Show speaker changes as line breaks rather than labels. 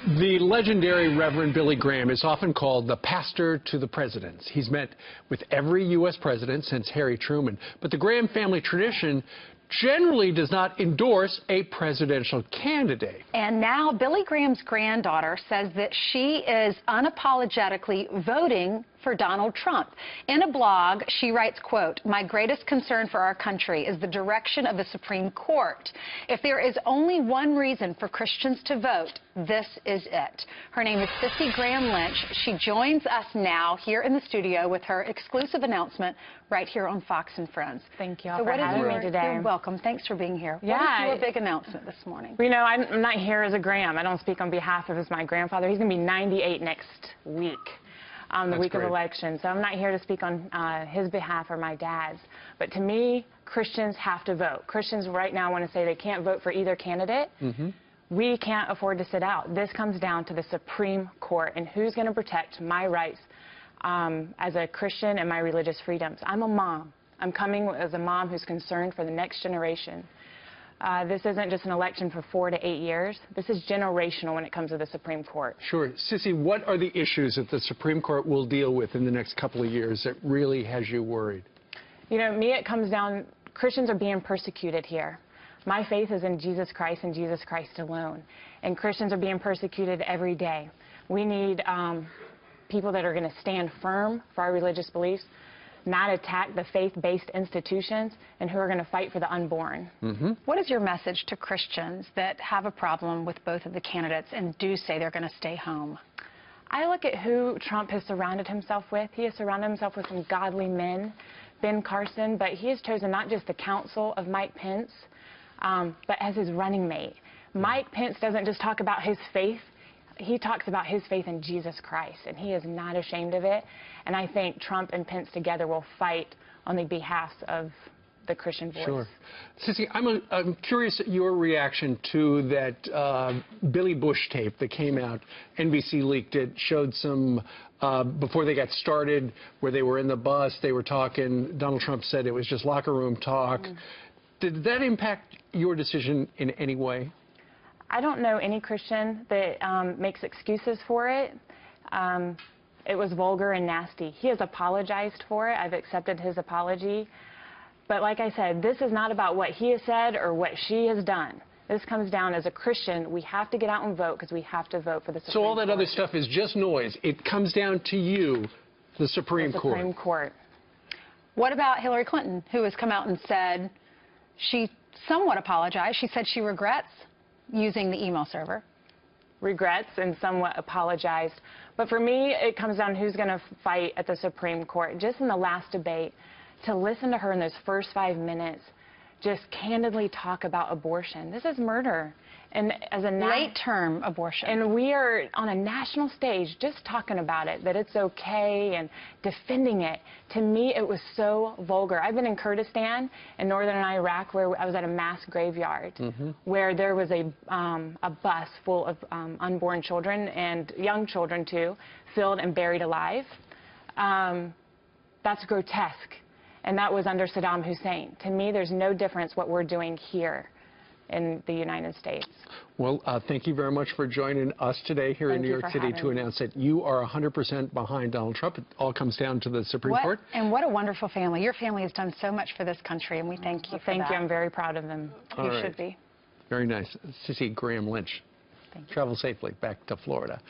The legendary Reverend Billy Graham is often called the pastor to the presidents. He's met with every U.S. president since Harry Truman. But the Graham family tradition generally does not endorse a presidential candidate.
And now Billy Graham's granddaughter says that she is unapologetically voting for Donald Trump. In a blog, she writes, quote, "My greatest concern for our country is the direction of the Supreme Court. If there is only one reason for Christians to vote, this is it." Her name is Cissie Lynch. She joins us now here in the studio with her exclusive announcement right here on Fox and Friends.
Thank you all for having me today.
You're welcome. Thanks for being here.
Yeah.
What is your big announcement this morning?
You know, I'm not here as a Graham. I don't speak on behalf of my grandfather. He's going to be 98 next week. The week of election. So I'm not here to speak on his behalf or my dad's. But to me, Christians have to vote. Christians right now want to say they can't vote for either candidate. We can't afford to sit out. This comes down to the Supreme Court and who's going to protect my rights as a Christian and my religious freedoms. I'm a mom. I'm coming as a mom who's concerned for the next generation. This isn't just an election for 4 to 8 years. This is generational when it comes to the Supreme Court.
Sure. Cissie, what are the issues that the Supreme Court will deal with in the next couple of years that really has you worried?
You know, me, it comes down, Christians are being persecuted here. My faith is in Jesus Christ and Jesus Christ alone. And Christians are being persecuted every day. We need people that are going to stand firm for our religious beliefs, not attack the faith-based institutions, and who are going to fight for the unborn.
What is your message to Christians that have a problem with both of the candidates and do say they're going to stay home?
I look at who Trump has surrounded himself with. He has surrounded himself with some godly men, Ben Carson, but he has chosen not just the counsel of Mike Pence, but as his running mate. Mike Pence doesn't just talk about his faith. He talks about his faith in Jesus Christ, and he is not ashamed of it. And I think Trump and Pence together will fight on the behalf of the Christian voice.
Sure. Cissie, I'm curious at your reaction to that Billy Bush tape that came out. NBC leaked it, showed some, before they got started, where they were in the bus, they were talking. Donald Trump said it was just locker room talk. Did that impact your decision in any way?
I don't know any Christian that makes excuses for it. It was vulgar and nasty. He has apologized for it. I've accepted his apology. But like I said, this is not about what he has said or what she has done. This comes down, as a Christian, we have to get out and vote because we have to vote for the Supreme Court.
So all that other stuff is just noise. It comes down to you, the Supreme Court.
The Supreme Court.
What about Hillary Clinton, who has come out and said she somewhat apologized? She said she regrets using the email server.
Regrets and somewhat apologized. But for me, it comes down to who's going to fight at the Supreme Court. Just in the last debate, to listen to her in those first 5 minutes, just candidly talk about abortion. This is murder. And as a
late-term abortion.
And we are on a national stage just talking about it, that it's okay and defending it. To me, it was so vulgar. I've been in Kurdistan in northern Iraq where I was at a mass graveyard where there was a bus full of unborn children and young children too, filled and buried alive. That's grotesque. And that was under Saddam Hussein. To me, there's no difference what we're doing here in the United States.
Well, thank you very much for joining us today here in New York City to announce that you are 100% behind Donald Trump. It all comes down to the Supreme Court.
And what a wonderful family. Your family has done so much for this country, and we thank you for that.
Thank you. I'm very proud of them. You should be.
Very nice. Cissie Lynch.
Thank you.
Travel safely back to Florida.